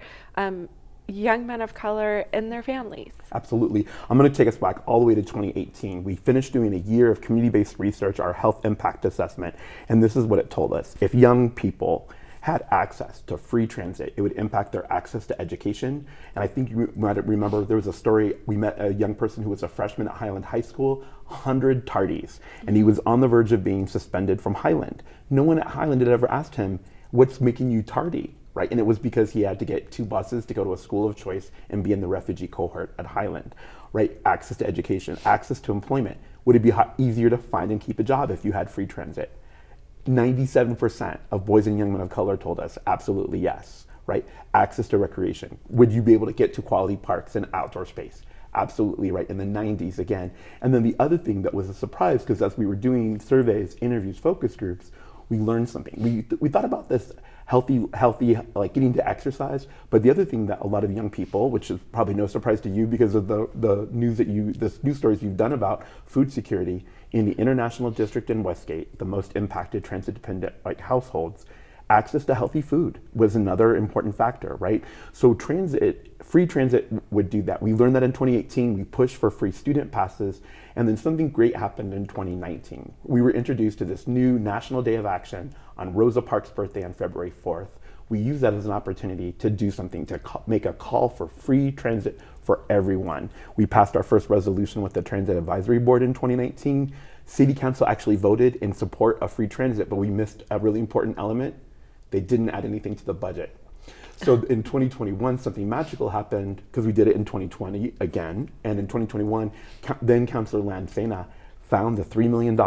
young men of color and their families? Absolutely. I'm going to take us back all the way to 2018. We finished doing a year of community-based research, our health impact assessment, and this is what it told us. If young people had access to free transit, it would impact their access to education. And I think you might remember there was a story, we met a young person who was a freshman at Highland High School, 100 tardies, and he was on the verge of being suspended from Highland. No one at Highland had ever asked him, what's making you tardy, right? And it was because he had to get 2 buses to go to a school of choice and be in the refugee cohort at Highland, right? Access to education, access to employment. Would it be easier to find and keep a job if you had free transit? 97% of boys and young men of color told us absolutely yes, right? Access to recreation. Would you be able to get to quality parks and outdoor space? Absolutely, right, in the 90s again. And then the other thing that was a surprise, because as we were doing surveys, interviews, focus groups, we learned something. We thought about this healthy, like getting to exercise, but the other thing that a lot of young people, which is probably no surprise to you because of the news news stories you've done about food security, in the International District in Westgate, the most impacted transit-dependent households, access to healthy food was another important factor, right? So free transit would do that. We learned that in 2018, we pushed for free student passes, and then something great happened in 2019. We were introduced to this new National Day of Action on Rosa Parks' birthday on February 4th. We used that as an opportunity to do something, to make a call for free transit for everyone. We passed our first resolution with the Transit Advisory Board in 2019. City Council actually voted in support of free transit, but we missed a really important element. They didn't add anything to the budget. So in 2021, something magical happened because we did it in 2020 again. And in 2021, then Councilor Lancena found the $3 million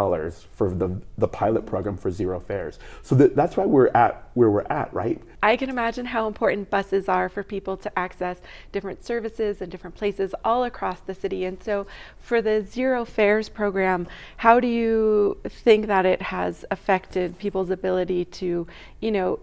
for the pilot program for Zero Fares. So that's why we're at where we're at, right? I can imagine how important buses are for people to access different services and different places all across the city. And so for the Zero Fares program, how do you think that it has affected people's ability to,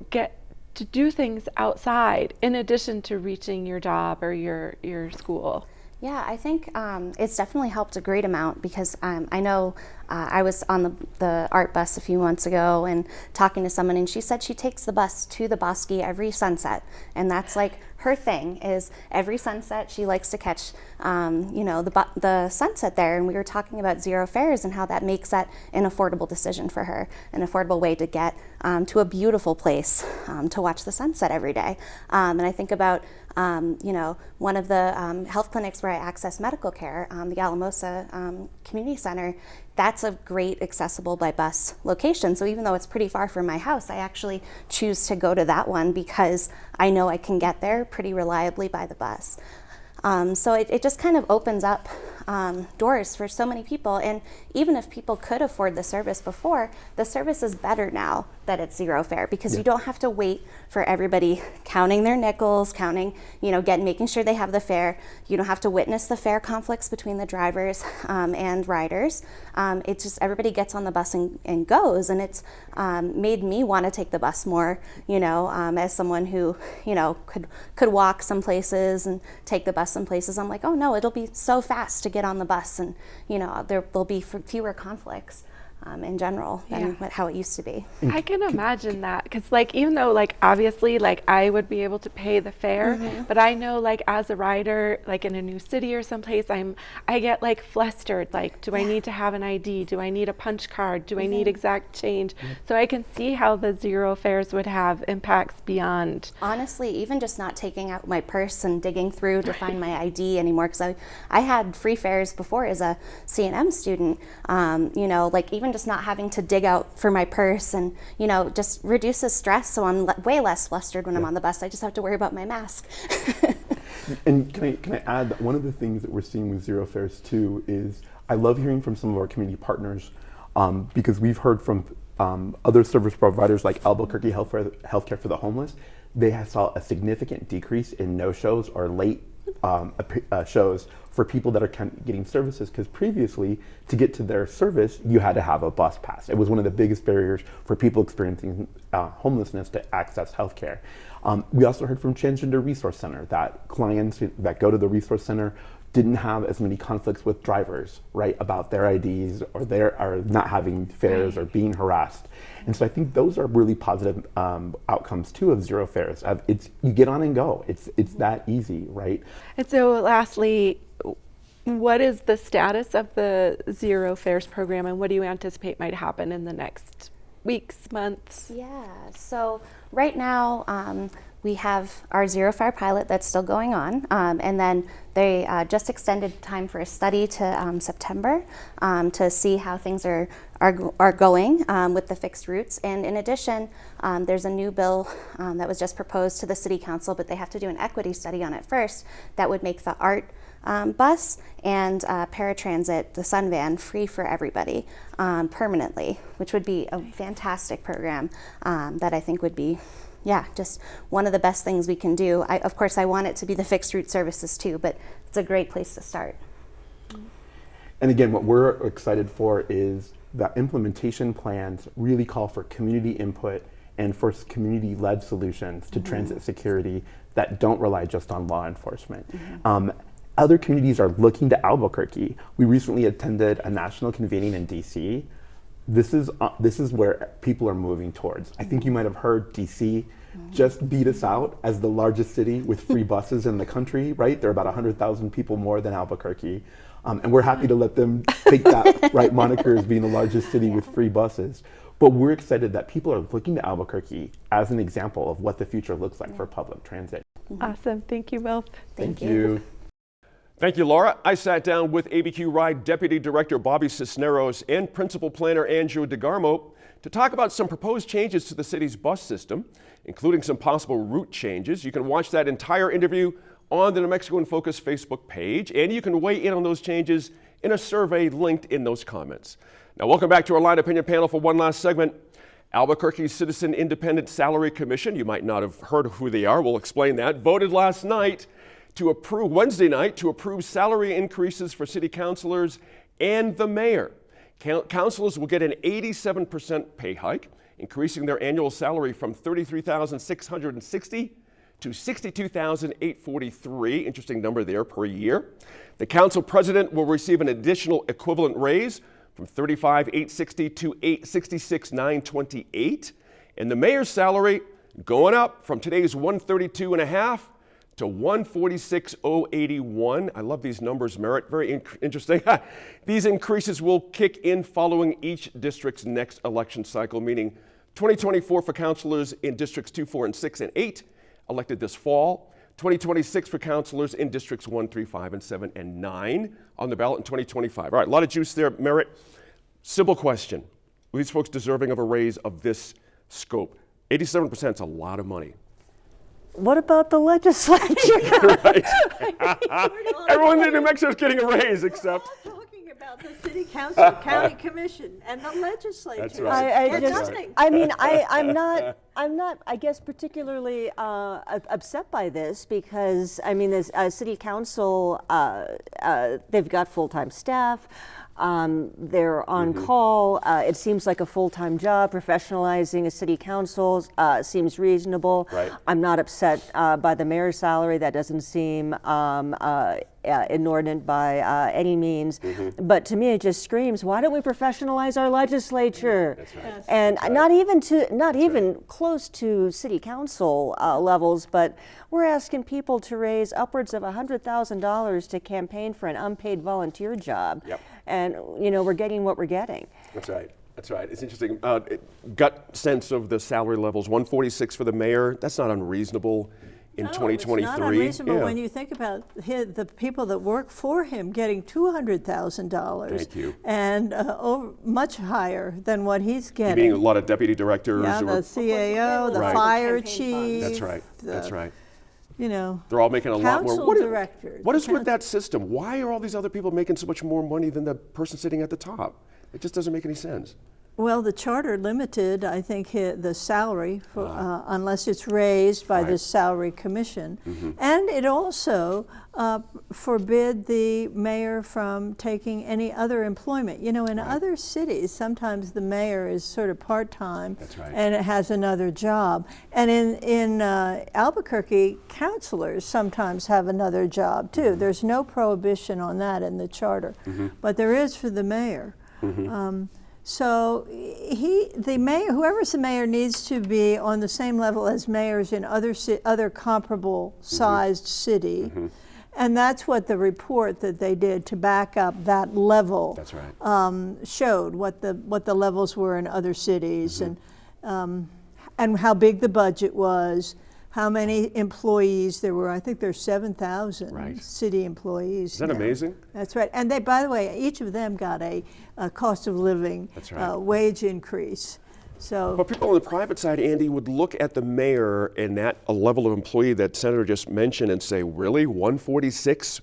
get to do things outside in addition to reaching your job or your school? Yeah, I think it's definitely helped a great amount because I know I was on the art bus a few months ago and talking to someone, and she said she takes the bus to the Bosque every sunset, and that's like her thing is every sunset she likes to catch the sunset there. And we were talking about Zero Fares and how that makes that an affordable decision for her, an affordable way to get to a beautiful place to watch the sunset every day. And I think about one of the health clinics where I access medical care, the Alamosa Community Center. That's a great accessible by bus location. So even though it's pretty far from my house, I actually choose to go to that one because I know I can get there pretty reliably by the bus. So it just kind of opens up doors for so many people. And even if people could afford the service before, the service is better now that it's Zero Fare because you don't have to wait for everybody counting their nickels, making sure they have the fare. You don't have to witness the fare conflicts between the drivers and riders. It's just everybody gets on the bus and goes. And it's made me want to take the bus more, as someone who, could walk some places and take the bus some places. I'm like, oh no, it'll be so fast to get on the bus and, there'll be fewer conflicts. in general than how it used to be. I can imagine that, because like even though like obviously like I would be able to pay the fare, but I know like as a rider like in a new city or someplace, I get like flustered, like do I need to have an ID, do I need a punch card, do I need exact change? So I can see how the zero fares would have impacts beyond. Honestly, even just not taking out my purse and digging through to find my ID anymore, because I had free fares before as a C&M student, you know, like even just not having to dig out for my purse, and you know, just reduces stress, so I'm way less flustered when I'm on the bus. I just have to worry about my mask. And can I add that one of the things that we're seeing with zero fares too is I love hearing from some of our community partners, because we've heard from other service providers like Albuquerque Healthcare for the Homeless. They saw a significant decrease in no-shows or late shows for people that are getting services, because previously to get to their service you had to have a bus pass. It was one of the biggest barriers for people experiencing homelessness to access healthcare. We also heard from Transgender Resource Center that clients that go to the Resource Center didn't have as many conflicts with drivers, right, about their IDs or not having fares or being harassed. And so I think those are really positive outcomes too of zero fares. You get on and go. It's that easy, right? And so lastly, what is the status of the zero fares program, and what do you anticipate might happen in the next weeks, months? Yeah, so right now we have our zero fare pilot that's still going on, and then they just extended time for a study to September to see how things are going with the fixed routes. And in addition, there's a new bill that was just proposed to the City Council, but they have to do an equity study on it first, that would make the ART bus and paratransit, the Sun Van, free for everybody permanently, which would be a fantastic program that I think would be just one of the best things we can do. Of course, I want it to be the fixed route services too, but it's a great place to start. And again, what we're excited for is that implementation plans really call for community input and for community-led solutions to transit security that don't rely just on law enforcement. Other communities are looking to Albuquerque. We recently attended a national convening in DC. This is where people are moving towards. I think you might have heard DC just beat us out as the largest city with free buses in the country, right? There are about 100,000 people more than Albuquerque. And we're happy to let them take that right moniker as being the largest city with free buses. But we're excited that people are looking to Albuquerque as an example of what the future looks like for public transit. Awesome. Thank you both. Thank you. Thank you, Laura. I sat down with ABQ Ride Deputy Director Bobby Cisneros and Principal Planner Andrew DeGarmo to talk about some proposed changes to the city's bus system, including some possible route changes. You can watch that entire interview on the New Mexico in Focus Facebook page, and you can weigh in on those changes in a survey linked in those comments. Now, welcome back to our Line Opinion panel for one last segment. Albuquerque's Citizen Independent Salary Commission, you might not have heard of who they are, we'll explain that, voted Wednesday night to approve salary increases for city councilors and the mayor. Councilors will get an 87% pay hike, increasing their annual salary from $33,660 to $62,843. Interesting number there per year. The council president will receive an additional equivalent raise from $35,860 to $66,928. And the mayor's salary going up from today's $132.5 to $146,081. I love these numbers, Merritt. Very interesting. These increases will kick in following each district's next election cycle, meaning 2024 for councilors in districts 2, 4, and 6, and 8, elected this fall. 2026 for councilors in districts 1, 3, 5, and 7, and 9 on the ballot in 2025. All right, a lot of juice there, Merritt. Simple question. Are these folks deserving of a raise of this scope? 87% is a lot of money. What about the legislature? Right. Everyone in New Mexico is getting a raise except. We're all talking about the city council, county commission, and the legislature. That's right. I'm not, I guess, particularly upset by this because, I mean, this city council, they've got full-time staff. They're on call. It seems like a full-time job. Professionalizing a city council seems reasonable. Right. I'm not upset by the mayor's salary. That doesn't seem inordinate by any means. But to me, it just screams, why don't we professionalize our legislature? That's right. And not even close to city council levels, but we're asking people to raise upwards of $100,000 to campaign for an unpaid volunteer job. Yep. And we're getting what we're getting. That's right. That's right. It's interesting. Gut sense of the salary levels: 146 for the mayor. That's not unreasonable in 2023. It's not unreasonable when you think about the people that work for him getting $200,000. Thank you. And much higher than what he's getting. Meaning a lot of deputy directors. Yeah, the CAO, the Right. fire chief. That's right. That's right. They're all making a lot more. Council directors. What is with that system? Why are all these other people making so much more money than the person sitting at the top? It just doesn't make any sense. Well, the charter limited, I think, the salary for, unless it's raised by the salary commission. And it also forbid the mayor from taking any other employment. In other cities, sometimes the mayor is sort of part-time and it has another job. And in Albuquerque, councilors sometimes have another job too. There's no prohibition on that in the charter, but there is for the mayor. So the mayor, whoever's the mayor, needs to be on the same level as mayors in other comparable sized city, and that's what the report that they did to back up that level showed what the levels were in other cities and how big the budget was. How many employees there were? I think there's 7,000 city employees. Is that amazing? That's right. And they, by the way, each of them got a cost of living wage increase. So, but people on the private side, Andy, would look at the mayor and that a level of employee that Senator just mentioned and say, really, 146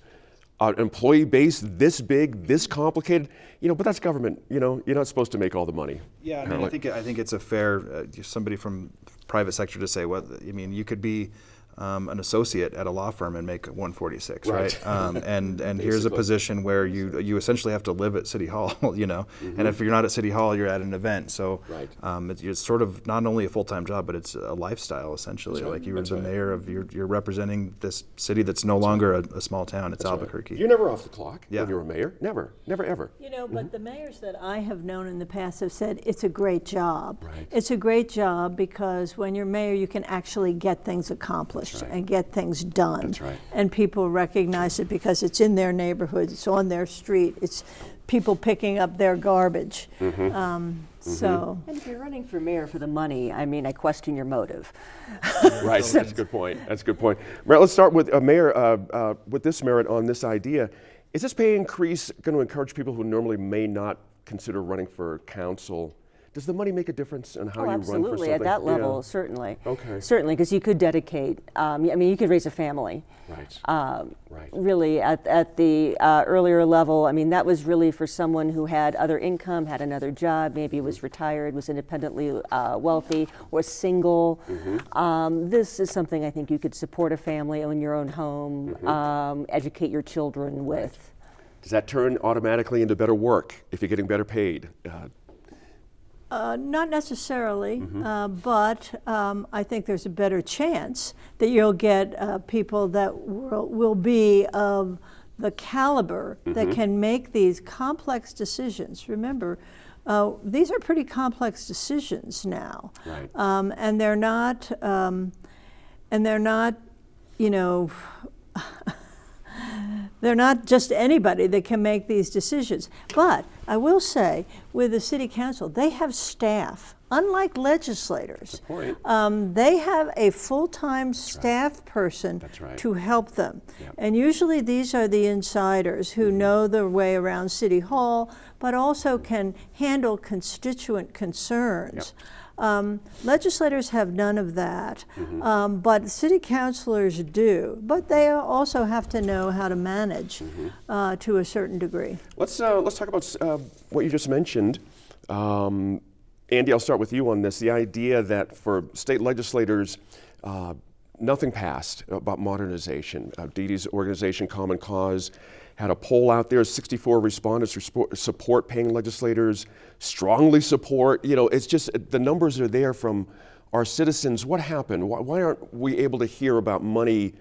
employee base this big, this complicated? But that's government. You're not supposed to make all the money. Yeah, I think it's a fair somebody from private sector to say, you could be an associate at a law firm and make 146, right? And here's a position where you essentially have to live at City Hall, and if you're not at City Hall, you're at an event. So it's sort of not only a full-time job, but it's a lifestyle essentially. Like you're the mayor of, you're representing this city that's no longer a small town. It's Albuquerque. You're never off the clock when you're a mayor. Never, ever. But the mayors that I have known in the past have said it's a great job. It's a great job because when you're mayor, you can actually get things accomplished and get things done. And people recognize it because it's in their neighborhood, it's on their street, it's people picking up their garbage. So. And if you're running for mayor for the money, I question your motive. Right, that's a good point. That's a good point. Mayor, let's start with Mayor, with this merit on this idea. Is this pay increase going to encourage people who normally may not consider running for council? Does the money make a difference on how you run for something? Absolutely, at that level, certainly. Okay. Certainly, because you could dedicate, you could raise a family. Really, at the earlier level, that was really for someone who had other income, had another job, maybe was retired, was independently wealthy, or single. This is something I think you could support a family, own your own home, educate your children with. Does that turn automatically into better work if you're getting better paid? Not necessarily, but I think there's a better chance that you'll get people that will be of the caliber that can make these complex decisions. Remember, these are pretty complex decisions now, and they're not, they're not just anybody that can make these decisions. But I will say, with the city council, they have staff. Unlike legislators, they have a full-time staff person to help them. And usually these are the insiders who know their way around City Hall, but also can handle constituent concerns. Legislators have none of that, but city councilors do. But they also have to know how to manage to a certain degree. Let's talk about what you just mentioned. Andy, I'll start with you on this. The idea that for state legislators, nothing passed about modernization. Dee Dee's organization, Common Cause, had a poll out there. 64 respondents support paying legislators, strongly support. You know, it's just the numbers are there from our citizens. What happened? Why aren't we able to hear about money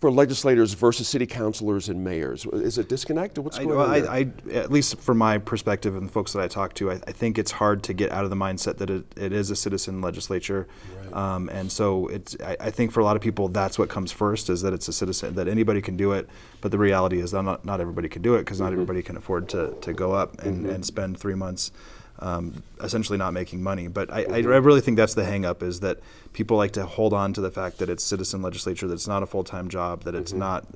for legislators versus city councilors and mayors? Is it disconnect, or what's going on there? At least from my perspective and the folks that I talk to, I think it's hard to get out of the mindset that it is a citizen legislature. Right. And so I think for a lot of people, that's what comes first, is that it's a citizen, that anybody can do it. But the reality is that not everybody can do it, because not everybody can afford to go up and spend 3 months essentially not making money. But I really think that's the hang up, is that people like to hold on to the fact that it's citizen legislature, that it's not a full-time job, that it's not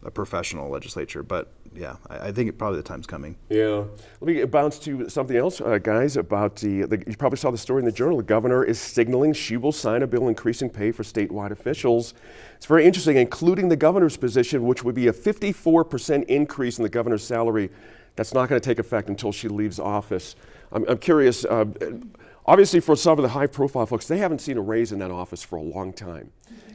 a professional legislature. But yeah, I think probably the time's coming. Yeah. Let me bounce to something else, guys, about you probably saw the story in the Journal. The governor is signaling she will sign a bill increasing pay for statewide officials. It's very interesting, including the governor's position, which would be a 54% increase in the governor's salary. That's not going to take effect until she leaves office. I'm curious, obviously for some of the high profile folks, they haven't seen a raise in that office for a long time.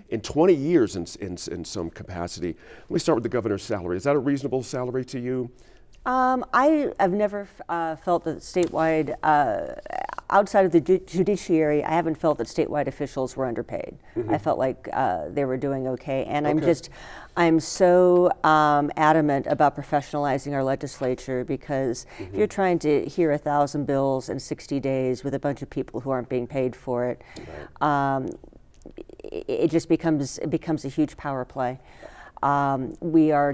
In 20 years in some capacity. Let me start with the governor's salary. Is that a reasonable salary to you? I have never felt that statewide, outside of the judiciary, I haven't felt that statewide officials were underpaid. I felt like they were doing okay. And I'm so adamant about professionalizing our legislature, because if you're trying to hear 1,000 bills in 60 days with a bunch of people who aren't being paid for it, it just becomes a huge power play. We're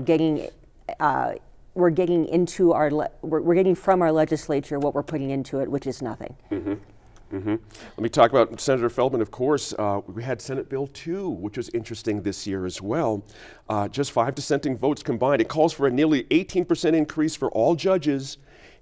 getting from our legislature what we're putting into it, which is nothing. Let me talk about Senator Feldman, of course. We had Senate Bill 2, which was interesting this year as well. Just 5 dissenting votes combined. It calls for a nearly 18% increase for all judges.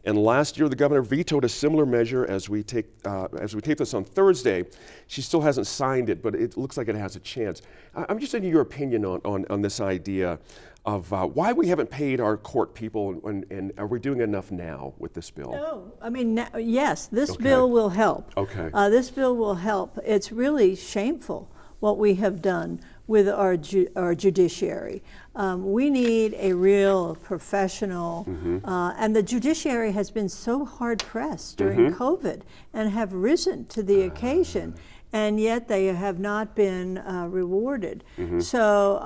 And last year, the governor vetoed a similar measure. As we tape this on Thursday, she still hasn't signed it, but it looks like it has a chance. I'm just interested in your opinion on this idea of why we haven't paid our court people, and are we doing enough now with this bill? No, I mean, yes, this bill will help. Okay. This bill will help. It's really shameful what we have done with our judiciary. We need a real professional, and the judiciary has been so hard pressed during COVID and have risen to the occasion, and yet they have not been rewarded. So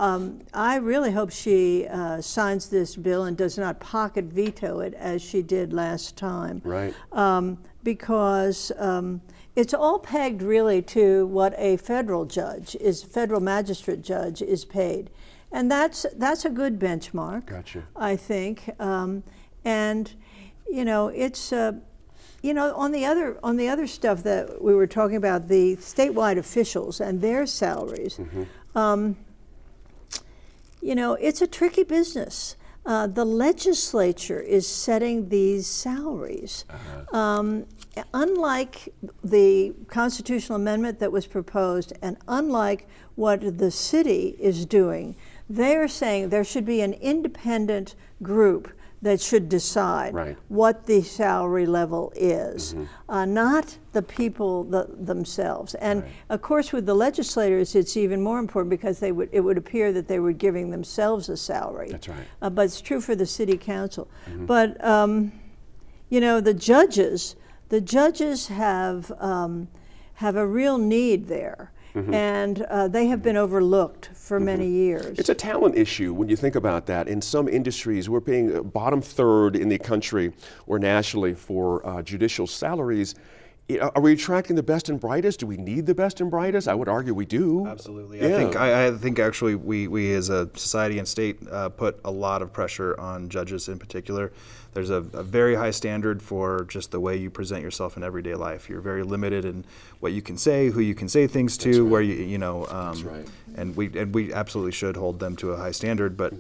I really hope she signs this bill and does not pocket veto it as she did last time. Right. Because it's all pegged really to what a federal magistrate judge is paid. And that's a good benchmark. Gotcha. I think. And you know, it's you know, on the other stuff that we were talking about, the statewide officials and their salaries, you know, it's a tricky business. The legislature is setting these salaries. Unlike the constitutional amendment that was proposed, and unlike what the city is doing, they are saying there should be an independent group that should decide what the salary level is, not the people themselves. And of course, with the legislators, it's even more important, because it would appear that they were giving themselves a salary. That's right. But it's true for the city council. But you know, the judges have a real need there. And they have been overlooked for many years. It's a talent issue when you think about that. In some industries, we're paying bottom third in the country or nationally for judicial salaries. Are we attracting the best and brightest? Do we need the best and brightest? I would argue we do. Absolutely. Yeah. I think actually we as a society and state put a lot of pressure on judges in particular. There's a very high standard for just the way you present yourself in everyday life. You're very limited in what you can say, who you can say things to, where you know. That's right. And we absolutely should hold them to a high standard, but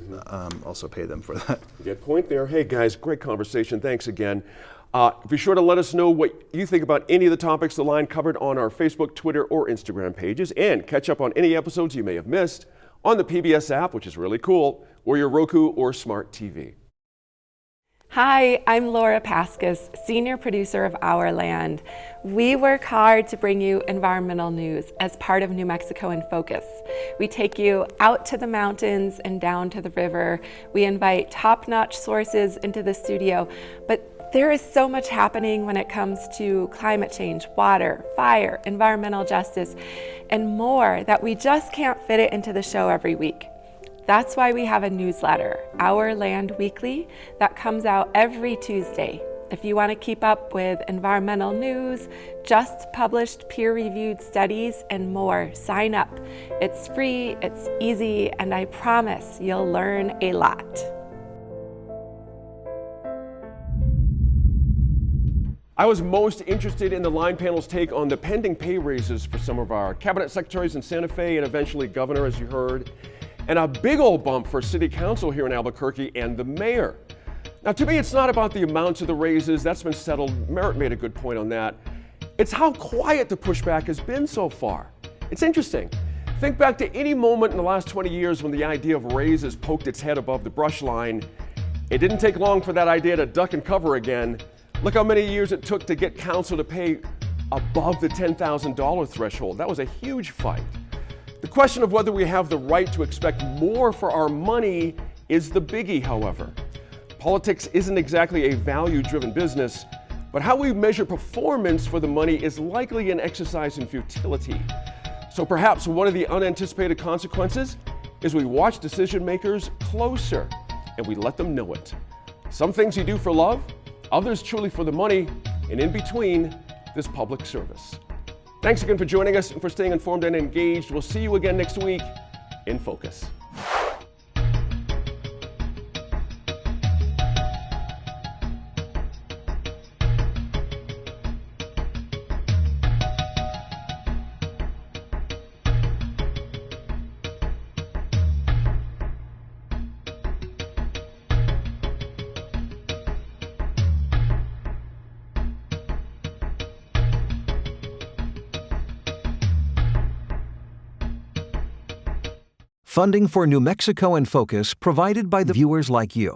also pay them for that. Good point there. Hey guys, great conversation. Thanks again. Be sure to let us know what you think about any of the topics The Line covered on our Facebook, Twitter, or Instagram pages, and catch up on any episodes you may have missed on the PBS app, which is really cool, or your Roku or smart TV. Hi, I'm Laura Paskus, senior producer of Our Land. We work hard to bring you environmental news as part of New Mexico in Focus. We take you out to the mountains and down to the river. We invite top-notch sources into the studio, but there is so much happening when it comes to climate change, water, fire, environmental justice, and more that we just can't fit it into the show every week. That's why we have a newsletter, Our Land Weekly, that comes out every Tuesday. If you want to keep up with environmental news, just published peer-reviewed studies, and more, sign up. It's free, it's easy, and I promise you'll learn a lot. I was most interested in the line panel's take on the pending pay raises for some of our cabinet secretaries in Santa Fe and eventually governor, as you heard, and a big old bump for city council here in Albuquerque and the mayor. Now, to me, it's not about the amounts of the raises. That's been settled. Merritt made a good point on that. It's how quiet the pushback has been so far. It's interesting. Think back to any moment in the last 20 years when the idea of raises poked its head above the brush line. It didn't take long for that idea to duck and cover again. Look how many years it took to get council to pay above the $10,000 threshold. That was a huge fight. The question of whether we have the right to expect more for our money is the biggie, however. Politics isn't exactly a value-driven business, but how we measure performance for the money is likely an exercise in futility. So perhaps one of the unanticipated consequences is we watch decision makers closer and we let them know it. Some things you do for love, others truly for the money, and in between, this public service. Thanks again for joining us and for staying informed and engaged. We'll see you again next week in Focus. Funding for New Mexico in Focus provided by the viewers like you.